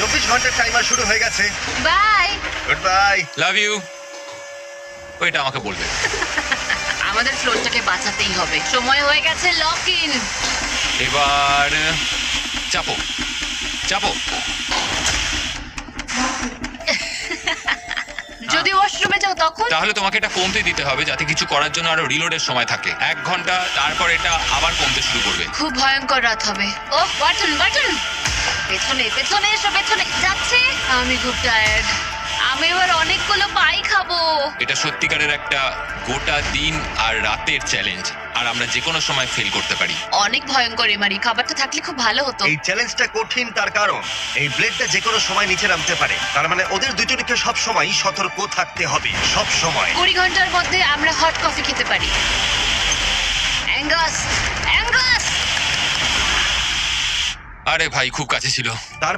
24 ঘন্টার টাইমার শুরু হয়ে গেছে। Bye. Good bye. Love you. ওইটা আমাকে বলবে। আমাদের ফ্লোরটাকে বাঁচাতেই হবে, সময় হয়ে গেছে লক ইন। এবার চাপো চাপো। যদি ওয়াশরুমে যাও তখন? তাহলে তোমাকে এটা কমতে দিতে হবে যাতে কিছু করার জন্য আরো রিলোডের সময় থাকে। 1 ঘন্টা, তারপর এটা আবার কমতে শুরু করবে। খুব ভয়ঙ্কর রাত হবে। ওহ বাটন বাটন, পেছনে পেছনে এসো, পেছনে যাচ্ছে। আমি খুব টায়ার্ড, আমি এবার অনেকগুলো পাই খাবো। এটা সত্যিকারের একটা গোটা দিন আর রাতের চ্যালেঞ্জ, আর আমরা যে কোনো সময় ফেল করতে পারি। অনেক ভয়ঙ্কর এমারি, খাবারটা থাকলে খুব ভালো হতো। এই চ্যালেঞ্জটা কঠিন তার কারণ এই ব্লেডটা যে কোনো সময় নিচে নামতে পারে। তার মানে ওদের দুজনকে সব সময় সতর্ক থাকতে হবে, সব সময়। 20 ঘন্টার মধ্যে আমরা হট কফি খেতে পারি। Angus Angus. আরে ভাই, খুব কাছে ছিল। তার